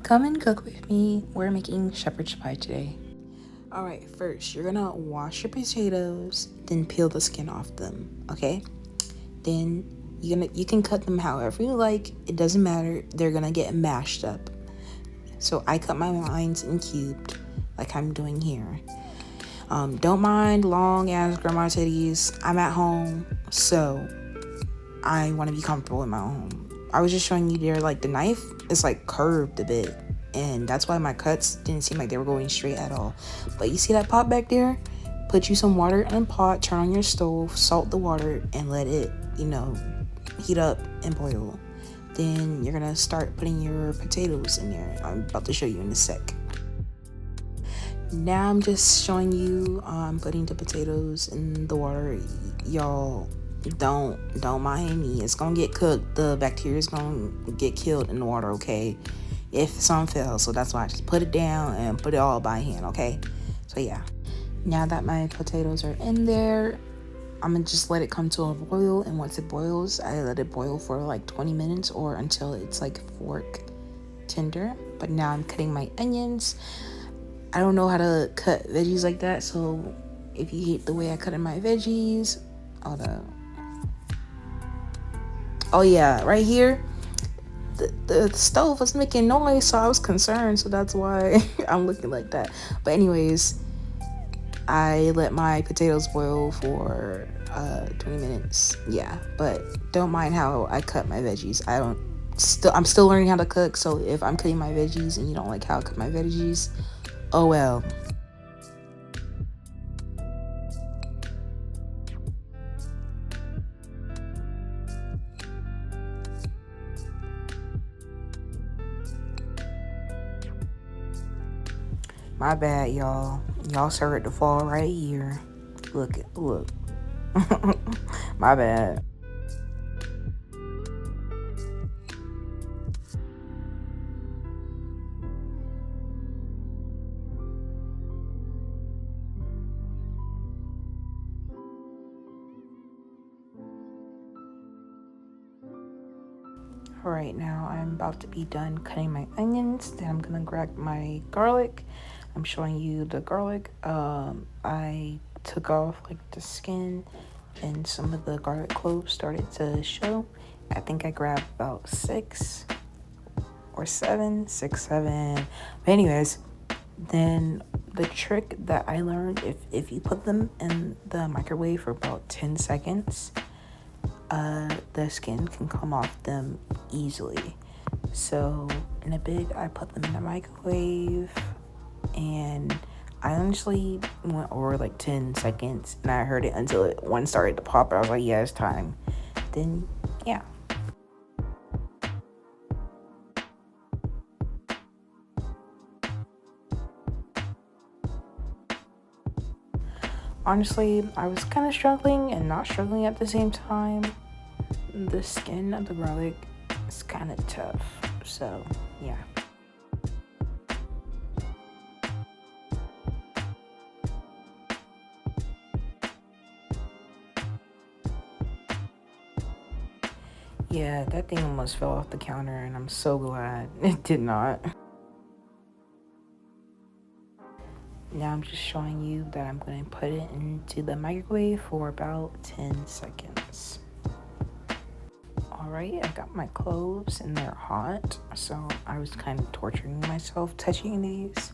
Come and cook with me. We're making shepherd's pie today. Alright, first you're gonna wash your potatoes, then peel the skin off them, okay? Then you can cut them however you like. It doesn't matter. They're gonna get mashed up. So I cut my mines in cubed, like I'm doing here. Don't mind long ass grandma titties. I'm at home, so I want to be comfortable in my own home. I was just showing you there, like the knife is like curved a bit, and that's why my cuts didn't seem like they were going straight at all. But you see that pot back there? Put you some water in a pot, turn on your stove, salt the water, and let it, heat up and boil. Then you're gonna start putting your potatoes in there. I'm about to show you in a sec. Now I'm just showing you putting the potatoes in the water. Y'all don't mind me. It's gonna get cooked. The bacteria is gonna get killed in the water, okay? If some fails. So that's why I just put it down and put it all by hand, okay? So yeah. Now that my potatoes are in there, I'm gonna just let it come to a boil, and once it boils, I let it boil for like 20 minutes or until it's like fork tender. But now I'm cutting my onions. I don't know how to cut veggies like that, so if you hate the way I cut in my veggies, hold up. Oh yeah, right here, the stove was making noise, so I was concerned, so that's why I'm looking like that. But anyways, I let my potatoes boil for 20 minutes. Yeah, but don't mind how I cut my veggies. I'm still learning how to cook, so if I'm cutting my veggies and you don't like how I cut my veggies, oh well. My bad, y'all. Y'all started to fall right here. Look. My bad. Alright, now I'm about to be done cutting my onions. Then I'm gonna grab my garlic. I'm showing you the garlic. I took off like the skin, and some of the garlic cloves started to show. I think I grabbed about 6 or 7, 6, 7. But anyways, then the trick that I learned, if you put them in the microwave for about 10 seconds, the skin can come off them easily. So in a big, I put them in the microwave, and I honestly went over like 10 seconds, and I heard it until one started to pop. I was like, yeah, it's time. Then yeah. Honestly, I was kind of struggling and not struggling at the same time. The skin of the garlic is kind of tough, so yeah. Yeah, that thing almost fell off the counter, and I'm so glad it did not. Now I'm just showing you that I'm going to put it into the microwave for about 10 seconds. Alright, I got my cloves and they're hot, so I was kind of torturing myself touching these.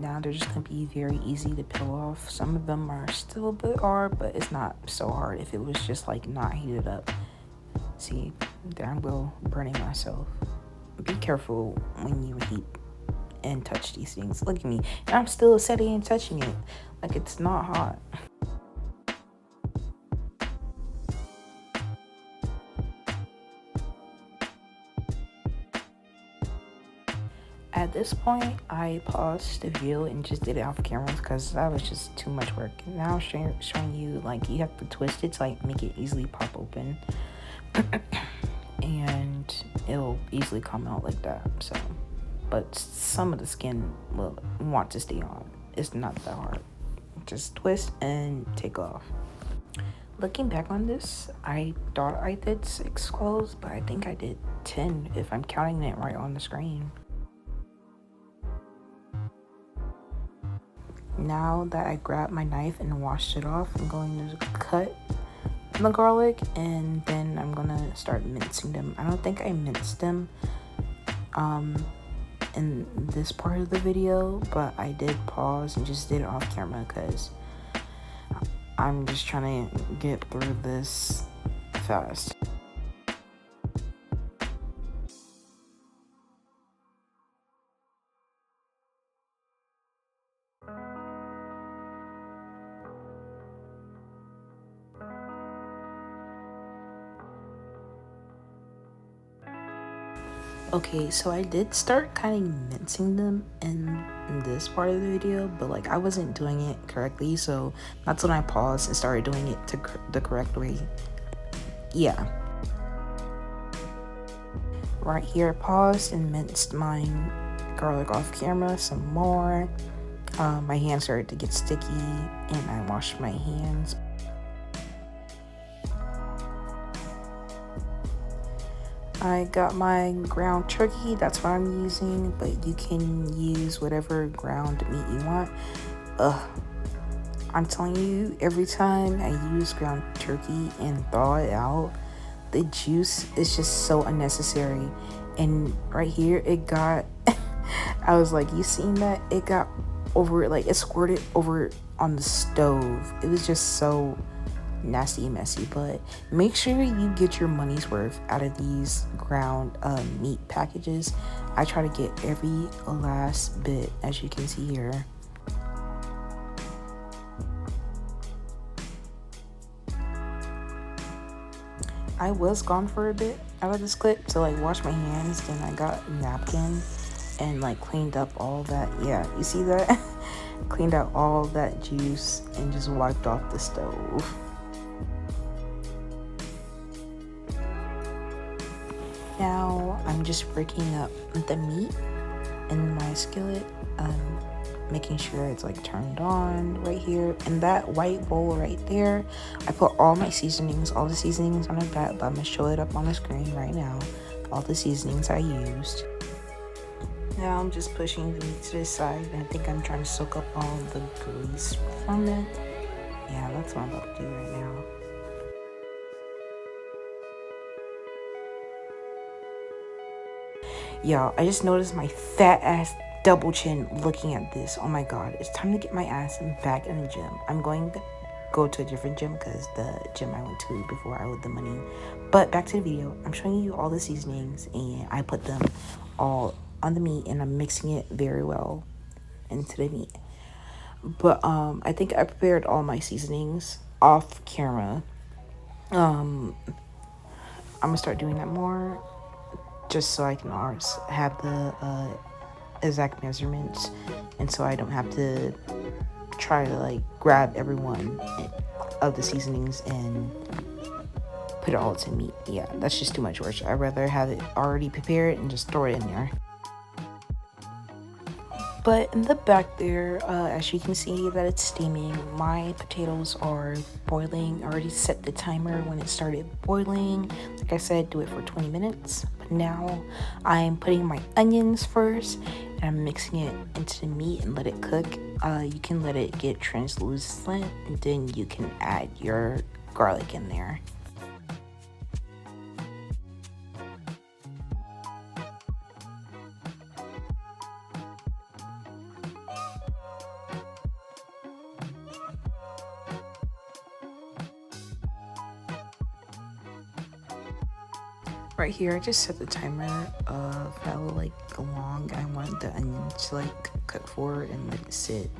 Now they're just going to be very easy to peel off. Some of them are still a bit hard, but it's not so hard if it was just like not heated up. See, there I'm burning myself. Be careful when you heat and touch these things. Look at me, and I'm still setting and touching it like it's not hot. At this point, I paused the video and just did it off camera because that was just too much work. Now I'm showing you, like, you have to twist it to like make it easily pop open, and it'll easily come out like that. So, but some of the skin will want to stay on. It's not that hard. Just twist and take off. Looking back on this, I thought I did 6 cloves, but I think I did 10 if I'm counting it right on the screen. Now that I grabbed my knife and washed it off, I'm going to cut the garlic and then I'm gonna start mincing them. I don't think I minced them in this part of the video, but I did pause and just did it off camera because I'm just trying to get through this fast. Okay, so I did start kind of mincing them in this part of the video, but like I wasn't doing it correctly, so that's when I paused and started doing it the correct way. Yeah. Right here, I paused and minced my garlic off camera some more. My hands started to get sticky and I washed my hands. I got my ground turkey, that's what I'm using, but you can use whatever ground meat you want. I'm telling you, every time I use ground turkey and thaw it out, the juice is just so unnecessary. And right here, it got, I was like, you seen that? It got over, like it squirted over on the stove. It was just so nasty and messy, but make sure you get your money's worth out of these ground meat packages. I try to get every last bit, as you can see here. I was gone for a bit out of this clip to like wash my hands, then I got a napkin and like cleaned up all that. Yeah, you see that? Cleaned out all that juice and just wiped off the stove. Now I'm just breaking up the meat in my skillet, making sure it's like turned on right here. In that white bowl right there, I put all my seasonings, all the seasonings on the back, but I'm gonna show it up on the screen right now. All the seasonings I used. Now I'm just pushing the meat to the side, and I think I'm trying to soak up all the grease from it. Yeah, that's what I'm about to do right now. Y'all, I just noticed my fat ass double chin looking at this. Oh my god, it's time to get my ass back in the gym. I'm going to go to a different gym because the gym I went to before I owed the money. But back to the video. I'm showing you all the seasonings and I put them all on the meat and I'm mixing it very well into the meat. But I think I prepared all my seasonings off camera. I'm gonna start doing that more, just so I can have the exact measurements, and so I don't have to try to like grab every one of the seasonings and put it all to meat. Yeah, that's just too much work. I'd rather have it already prepared and just throw it in there. But in the back there, as you can see that it's steaming, my potatoes are boiling. I already set the timer when it started boiling. Like I said, do it for 20 minutes. But now I'm putting my onions first and I'm mixing it into the meat and let it cook. You can let it get translucent and then you can add your garlic in there. Right here, I just set the timer of how like long I want the onions to like cook for and let it sit.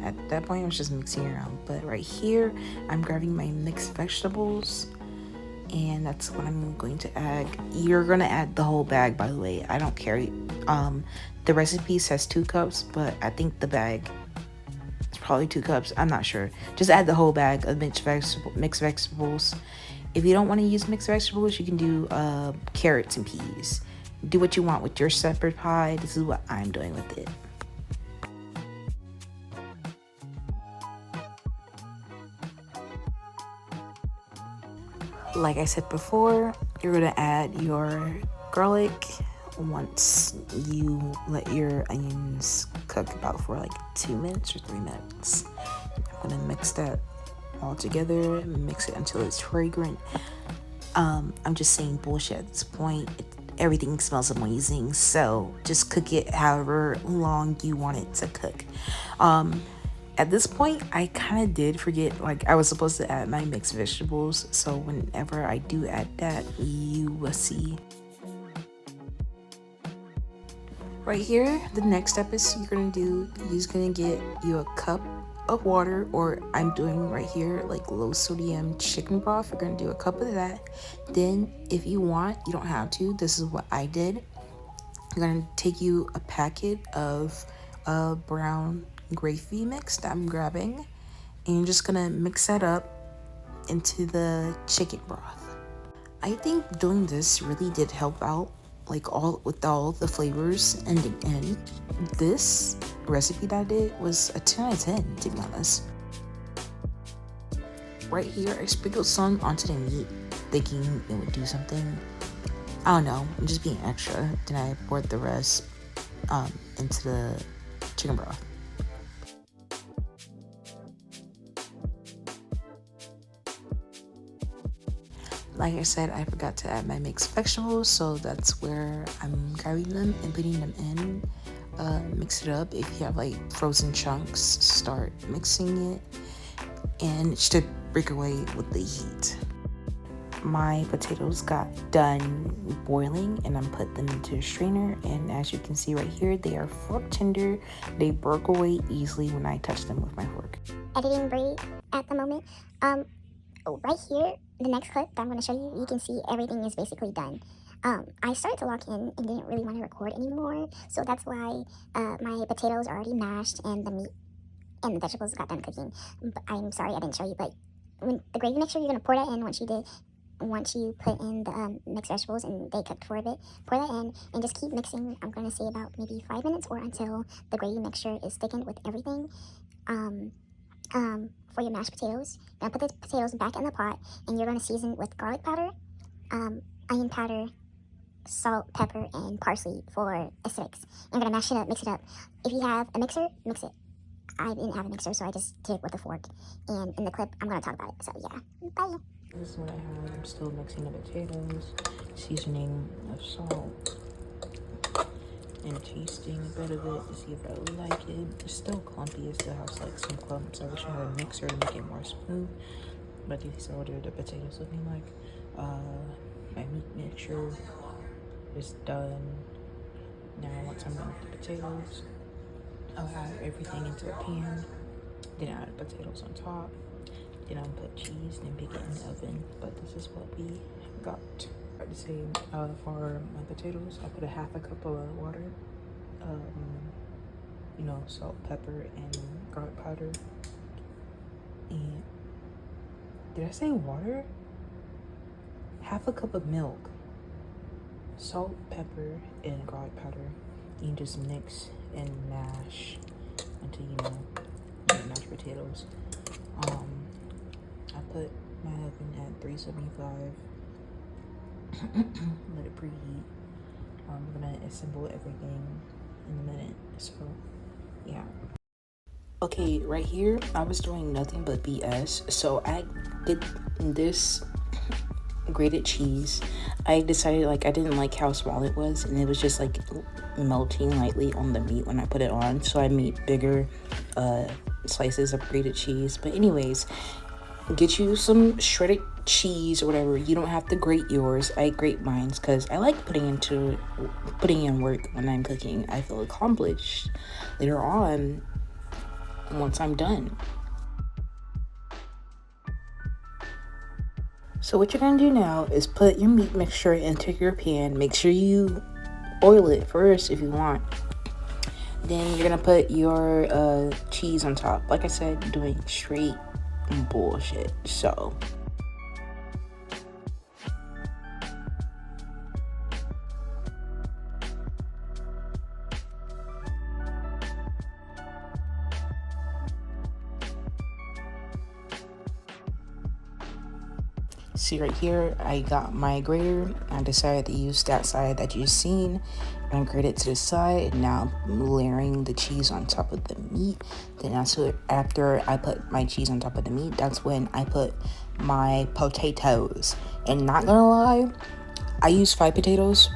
At that point, I was just mixing around. But right here, I'm grabbing my mixed vegetables, and that's what I'm going to add. You're gonna add the whole bag, by the way. I don't carry. The recipe says 2 cups, but I think the bag is probably 2 cups. I'm not sure. Just add the whole bag of mixed vegetables. If you don't want to use mixed vegetables, you can do carrots and peas. Do what you want with your shepherd pie. This is what I'm doing with it. Like I said before, you're going to add your garlic once you let your onions cook about for like 2 minutes or 3 minutes. I'm gonna mix that all together, mix it until it's fragrant. I'm just saying bullshit at this point. Everything smells amazing, so just cook it however long you want it to cook. At this point, I kind of did forget, like I was supposed to add my mixed vegetables, so whenever I do add that, you will see. Right here, the next step is you're just gonna get you a cup of water, or I'm doing right here like low sodium chicken broth. You're gonna do a cup of that. Then if you want, you don't have to, this is what I did. You're gonna take you a packet of brown gravy mix that I'm grabbing, and you're just gonna mix that up into the chicken broth. I think doing this really did help out, like all the flavors, and this recipe that I did was a 10 out of 10, to be honest. Right here, I sprinkled some onto the meat, thinking it would do something. I don't know, I'm just being extra. Then I poured the rest into the chicken broth. Like I said, I forgot to add my mixed vegetables, so that's where I'm grabbing them and putting them in. Mix it up. If you have like frozen chunks, start mixing it, and it should break away with the heat. My potatoes got done boiling, and I'm put them into a strainer, and as you can see right here, they are fork tender. They broke away easily when I touched them with my fork. Editing break at the moment. Right here, the next clip that I'm going to show you, you can see everything is basically done. I started to lock in and didn't really want to record anymore, so that's why my potatoes are already mashed and the meat and the vegetables got done cooking. But I'm sorry I didn't show you, but when the gravy mixture, you're going to pour that in once you put in the mixed vegetables and they cooked for a bit. Pour that in and just keep mixing. I'm going to say about maybe 5 minutes or until the gravy mixture is thickened with everything. For your mashed potatoes, you're gonna put the potatoes back in the pot, and you're gonna season with garlic powder, onion powder, salt, pepper, and parsley for acidics. You're gonna mash it up, mix it up. If you have a mixer, mix it. I didn't have a mixer, so I just did it with a fork. And in the clip, I'm gonna talk about it. So yeah, bye. This is what I have. I'm still mixing the potatoes, seasoning of salt, and tasting a bit of it to see if I like it. It's still clumpy. It still has like some clumps. I wish I had a mixer to make it more smooth. But these are what the potatoes looking like. My meat mixture is done. Now once I'm done with the potatoes, I'll add everything into a pan. Then add potatoes on top. Then I'll put cheese and bake it in the oven. But this is what we got. To say for my potatoes, I put a half a cup of water, salt, pepper, and garlic powder. And did I say water? Half a cup of milk, salt, pepper, and garlic powder. You just mix and mash until you mash potatoes. I put my oven at 375. Let it preheat. I'm gonna assemble everything in a minute, so yeah. Okay, right here I was doing nothing but BS, so I did this grated cheese. I decided I didn't like how small it was, and it was just like melting lightly on the meat when I put it on, so I made bigger slices of grated cheese. But anyways, get you some shredded cheese or whatever. You don't have to grate yours. I grate mine because I like putting in work when I'm cooking. I feel accomplished later on once I'm done. So what you're gonna do now is put your meat mixture into your pan. Make sure you oil it first if you want. Then you're gonna put your cheese on top. Like I said, doing straight bullshit. So See right here, I got my grater. I decided to use that side that you've seen. I grate it to the side. Now I'm layering the cheese on top of the meat. Then after I put my cheese on top of the meat, that's when I put my potatoes. And not gonna lie, I use 5 potatoes.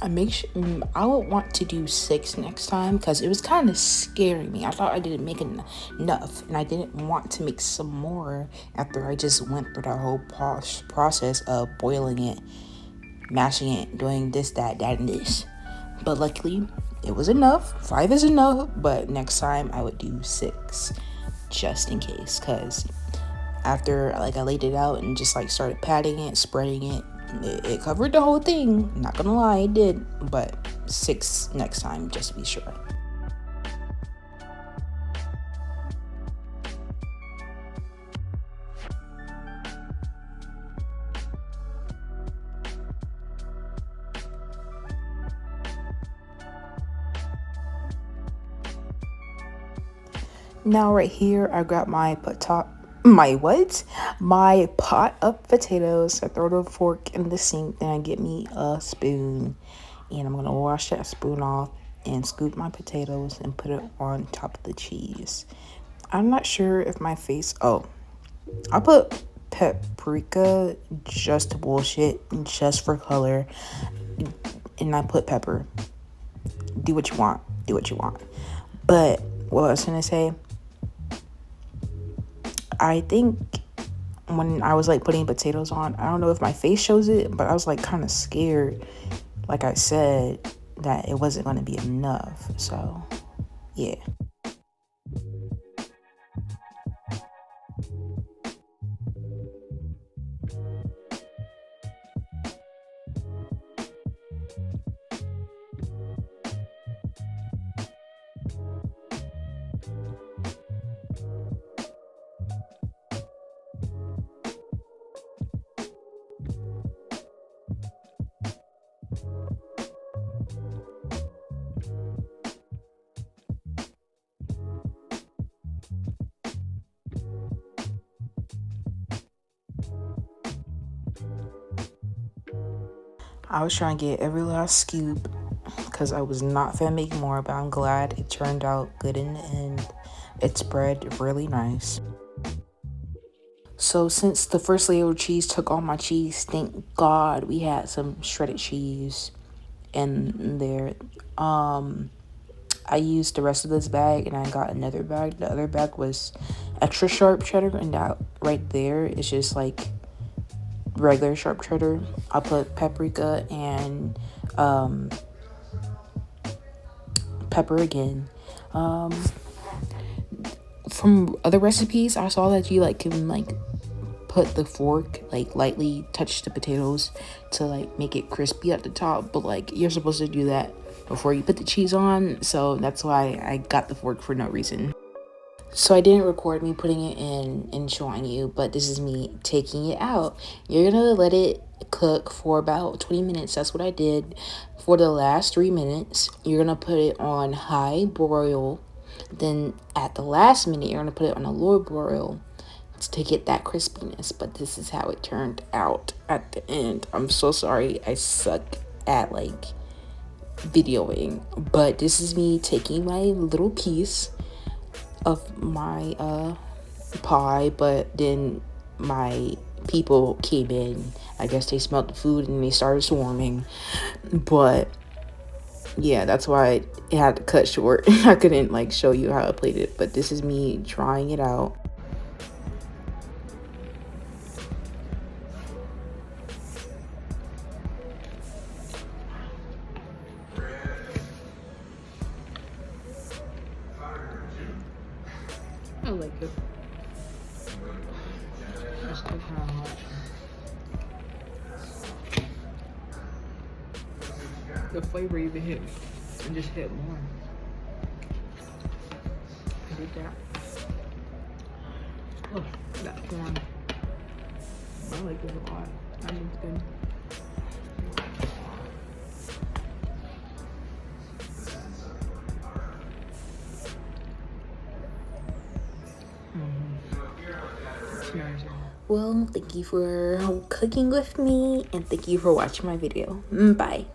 I would want to do 6 next time because it was kind of scaring me. I thought I didn't make enough, and I didn't want to make some more after I just went through the whole process of boiling it, mashing it, doing this, that, and this. But luckily, it was enough. 5 is enough, but next time I would do 6 just in case, because after I laid it out and just started patting it, spreading it, it covered the whole thing. Not gonna lie, it did, but 6 next time just to be sure. Now right here, I got my my pot of potatoes. I throw the fork in the sink, then I get me a spoon, and I'm gonna wash that spoon off and scoop my potatoes and put it on top of the cheese. I'm not sure if my face. Oh, I put paprika just to bullshit, just for color, and I put pepper. Do what you want. Do what you want. But what I was gonna say, I think when I was putting potatoes on, I don't know if my face shows it, but I was kind of scared, like I said, that it wasn't going to be enough. So yeah. I was trying to get every last scoop because I was not finna make more, but I'm glad it turned out good in the end. It spread really nice. So since the first layer of cheese took all my cheese, thank God we had some shredded cheese in there. I used the rest of this bag and I got another bag. The other bag was extra sharp cheddar, and that right there is just regular sharp cheddar. I put paprika and pepper again. From other recipes, I saw that you can put the fork lightly touch the potatoes to make it crispy at the top, but you're supposed to do that before you put the cheese on, so that's why I got the fork for no reason. So I didn't record me putting it in and showing you, but this is me taking it out. You're gonna let it cook for about 20 minutes. That's what I did. For the last 3 minutes, you're gonna put it on high broil. Then at the last minute, you're gonna put it on a low broil to get that crispiness. But this is how it turned out at the end. I'm so sorry. I suck at videoing, but this is me taking my little piece of my pie, but then my people came in. I guess they smelled the food and they started swarming. But yeah, that's why it had to cut short. I couldn't show you how I played it, but this is me trying it out. I like it. It's still kind of hot. The flavor even hit and just hit more. I did that. Oh, that corn. I like it a lot. I think it's good. It's nice. Well, thank you for cooking with me and thank you for watching my video. Bye.